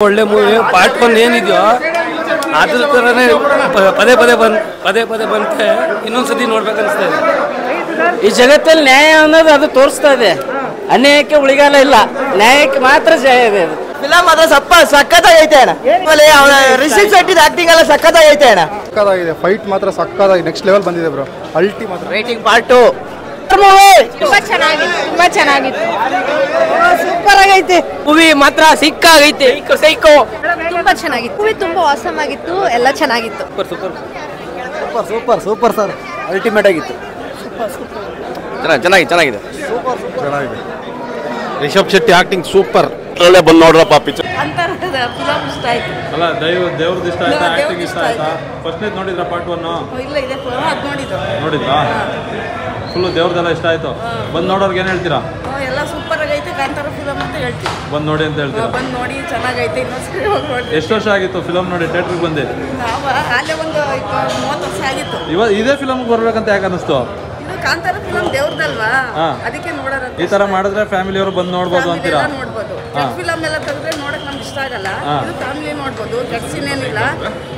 ಒಳ್ಳೆ movie part 1 ಏನಿದೆಯೋ ಅದ್ರ ಥರನೇ ಪದೇ ಪದೇ ಬಂತೆ ಇನ್ನೊಂದ್ಸತಿ ನೋಡ್ಬೇಕನ್ನಿಸ್ತಾ ಇದೆ. ಈ ಜಗತ್ತಲ್ಲಿ ನ್ಯಾಯ ಅನ್ನೋದು ಅದು ತೋರಿಸ್ತಾ ಇದೆ. ಅನ್ಯಾಯಕ್ಕೆ ಉಳಿಗಾಲ ಇಲ್ಲ, ನ್ಯಾಯಕ್ಕೆ ಮಾತ್ರ ಜಯ ಇದೆ. ಫಿಲಮ್ ಮಾತ್ರ ಸಕ್ಕತ್ತಾಗೈತೆ ಅಣ್ಣ. ಆಮೇಲೆ ರಿಷಬ್ ಶೆಟ್ಟಿದ ಆಕ್ಟಿಂಗ್ ಎಲ್ಲ ಸಕ್ಕತ್ತಾಗೈತೆ ಅಣ್ಣ. ಸಕ್ಕತ್ತಾಗಿದೆ, ಫೈಟ್ ಮಾತ್ರ ಸಕ್ಕತ್ತಾಗಿ ನೆಕ್ಸ್ಟ್ ಲೆವೆಲ್ ಬಂದಿದೆ ಬ್ರೋ. ಅಲ್ಟಿ ಮಾತ್ರ ವೇಟಿಂಗ್ ಪಾರ್ಟ್ 2 ತುಂಬಾ ಚೆನ್ನಾಗಿತ್ತು ಸೂಪರ್ ಆಗೈತೆ. ಮೂವಿ ಮಾತ್ರ ಸಿಕ್ಕಾಗೈತೆ. ಸೈಕೋ ತುಂಬಾ ಚೆನ್ನಾಗಿತ್ತು. ಮೂವಿ ತುಂಬಾ ಆಸಮ್ ಆಗಿತ್ತು, ಎಲ್ಲ ಚೆನ್ನಾಗಿತ್ತು. ಸೂಪರ್ ಸರ್, ಅಲ್ಟಿಮೇಟ್ ಆಗಿತ್ತು. ಚೆನ್ನಾಗಿದೆ. Rishab Shetty acting super. ಒಳ್ಳೆ ಬಂದು ನೋಡ್ರಪ್ಪ ಪಿಕ್ಚರ್. ಅಂತರದ ಫಿಲಂ ಇಷ್ಟ ಆಯ್ತು. ಅಲ್ಲ ದೇವ್ರದ್ದು ಇಷ್ಟ ಆಯ್ತಾ, ಆಕ್ಟಿಂಗ್ ಇಷ್ಟ ಆಯ್ತಾ? ಫಸ್ಟ್ನೇದು ನೋಡಿದ್ರಾ ಪಾರ್ಟ್ 1? ಇಲ್ಲ ಇದೆ ಅದು ನೋಡಿದ್ರಾ? ಫುಲ್ಲು ದೇವ್ರದೆಲ್ಲ ಇಷ್ಟ ಆಯ್ತು. ಬಂದು ನೋಡೋರ್ಗೆ ಏನು ಹೇಳ್ತೀರಾ? ಎಲ್ಲ ಸೂಪರ್ ಆಗೈತೆ. ಕಾಂತಾರ ಫಿಲಂ ಅಂತ ಹೇಳ್ತೀವಿ. ಬಂದು ನೋಡಿ ಅಂತ ಹೇಳ್ತೀರಾ? ಬಂದು ನೋಡಿ ಚೆನ್ನಾಗೈತೆ. ಇನ್ನೊಂದ್ಸರಿ ಹೋಗಿ ನೋಡಿ. ಎಷ್ಟು ವರ್ಷ ಆಗಿತ್ತು ಫಿಲಮ್ ನೋಡಿ ಥಿಯೇಟ್ರಿಗೆ ಬಂದು? ನಾವು ಅಲ್ಲೇ ಒಂದು 30 ವರ್ಷ ಆಗಿತ್ತು. ಇದೇ ಫಿಲಮ್ಗೆ ಬರ್ಬೇಕಂತ ಯಾಕೆ ಅನ್ನಿಸ್ತು? ಇದು ಕಾಂತಾರ ಫಿಲಂ ದೇವ್ರದಲ್ವಾ, ಅದಕ್ಕೆ ನೋಡೋಣ. ಈ ತರ ಮಾಡಿದ್ರೆ ಫ್ಯಾಮಿಲಿಯವರು ಬಂದು ನೋಡ್ಬೋದು ಅಂತೀರಾ? ನೋಡ್ಬೋದು. ಫಿಲಂ ಎಲ್ಲ ತೆಗೆದ್ರೆ ನೋಡಕ್ ನಮ್ಗೆ ಇಷ್ಟ ಆಗಲ್ಲ. ಇದು ಫ್ಯಾಮಿಲಿ ನೋಡ್ಬೋದು, ಜಡ್ಸಿನ್ ಏನಿಲ್ಲ.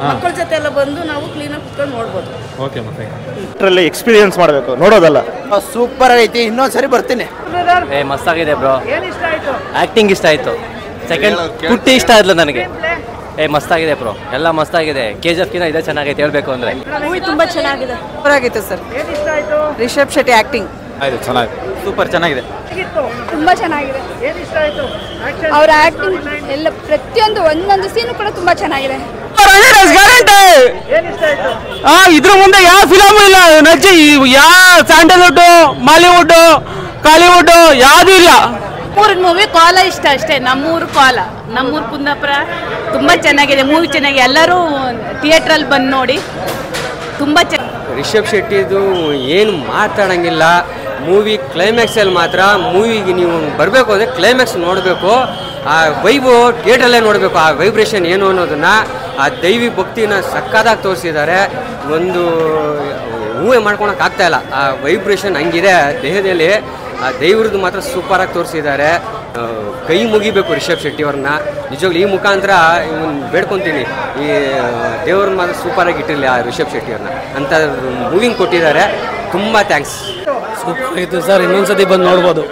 ಮಕ್ಕಳ ಜೊತೆ ಎಲ್ಲ ಬಂದು ನಾವು ಕ್ಲೀನಾಗಿ ಕುತ್ಕೊಂಡು ನೋಡ್ಬೋದು. ಓಕೆ, ಮತ್ತೆ ಥಿಯೇಟ್ರಲ್ಲಿ ಎಕ್ಸ್ಪೀರಿಯನ್ಸ್ ಮಾಡಬೇಕು, ನೋಡೋದಲ್ಲ. ಸೂಪರ್ ಆಗೈತಿ, ಇನ್ನೊಂದ್ಸರಿ ಬರ್ತೀನಿ. ಮಸ್ತಾಗಿದೆ ಬ್ರೋ. ಆಕ್ಟಿಂಗ್ ಇಷ್ಟ ಆಯ್ತು. ಸೆಕೆಂಡ್ ಪುಟ್ಟಿ ಇಷ್ಟ ಆಯ್ತು ನನಗೆ. ಮಸ್ತಾಗಿದೆ ಬ್ರೋ, ಎಲ್ಲ ಮಸ್ತಾಗಿದೆ. KGF ಕಿನ್ನ ಇದೇ ಚೆನ್ನಾಗೈತೆ ಹೇಳ್ಬೇಕು ಅಂದ್ರೆ. ಮೂವಿ ತುಂಬಾ ಚೆನ್ನಾಗಿದೆ. ಸೂಪರ್ ಆಗಿತ್ತು ಸರ್. ರಿಷಬ್ ಶೆಟ್ಟಿ ಆಕ್ಟಿಂಗ್ ಆಯ್ತು, ಚೆನ್ನಾಗಿದೆ, ಸೂಪರ್ ಚೆನ್ನಾಗಿದೆ. ತುಂಬಾ ಚೆನ್ನಾಗಿದೆ. ಅವ್ರ ಆಕ್ಟಿಂಗ್ ಎಲ್ಲ ಪ್ರತಿಯೊಂದು ಒಂದೊಂದು ಸೀನು ಕೂಡ ತುಂಬಾ ಚೆನ್ನಾಗಿದೆ. ಇದ್ರ ಮುಂದೆ ಯಾವ ಫಿಲಮ್ ಇಲ್ಲ. ನಜ್ಜಿ ಯಾವ ಸ್ಯಾಂಡಲ್ವುಡ್, ಮಾಲಿವುಡ್, ಕಾಲಿವುಡ್ ಯಾವ್ದು ಇಲ್ಲ. ಮೂವಿ ಕೋಲ ಇಷ್ಟ ಅಷ್ಟೇ. ನಮ್ಮೂರು ಕೋಲ, ನಮ್ಮೂರು ಕುಂದಾಪುರ ತುಂಬಾ ಚೆನ್ನಾಗಿದೆ. ಮೂವಿ ಚೆನ್ನಾಗಿದೆ. ಎಲ್ಲರೂ ಥಿಯೇಟ್ರಲ್ಲಿ ಬಂದು ನೋಡಿ. ತುಂಬಾ ರಿಷಬ್ ಶೆಟ್ಟಿದು ಏನು ಮಾತಾಡಂಗಿಲ್ಲ. ಮೂವಿ ಕ್ಲೈಮ್ಯಾಕ್ಸಲ್ಲಿ ಮಾತ್ರ ಮೂವಿಗೆ ನೀವು ಬರಬೇಕು ಅಂದರೆ ಕ್ಲೈಮ್ಯಾಕ್ಸ್ ನೋಡಬೇಕು. ಆ ವೈಬು ಥಿಯೇಟ್ರಲ್ಲೇ ನೋಡಬೇಕು. ಆ ವೈಬ್ರೇಷನ್ ಏನು ಅನ್ನೋದನ್ನು, ಆ ದೈವಿ ಭಕ್ತಿನ ಸಕ್ಕದಾಗಿ ತೋರಿಸಿದ್ದಾರೆ. ಒಂದು ಊಹೆ ಮಾಡ್ಕೊಳಕ್ಕಾಗ್ತಾಯಿಲ್ಲ. ಆ ವೈಬ್ರೇಷನ್ ಹಂಗಿದೆ ದೇಹದಲ್ಲಿ. ಆ ದೇವ್ರದ್ದು ಮಾತ್ರ ಸೂಪರಾಗಿ ತೋರಿಸಿದ್ದಾರೆ. ಕೈ ಮುಗಿಬೇಕು ರಿಷಬ್ ಶೆಟ್ಟಿ ಅವ್ರನ್ನ. ನಿಜವಾಗ್ಲೂ ಈ ಮುಖಾಂತರ ಬೇಡ್ಕೊತೀನಿ, ಈ ದೇವ್ರನ್ನ ಮಾತ್ರ ಸೂಪರಾಗಿ ಇಟ್ಟಿರಲಿ ಆ ರಿಷಬ್ ಶೆಟ್ಟಿ ಅವ್ರನ್ನ ಅಂತ ಮೂವಿಂಗ್ ಕೊಟ್ಟಿದ್ದಾರೆ. ತುಂಬ ಥ್ಯಾಂಕ್ಸ್. ಸೂಪರ್ ಆಗಿತ್ತು ಸರ್, ಇನ್ನೊಂದ್ಸತಿ ಬಂದು ನೋಡ್ಬೋದು.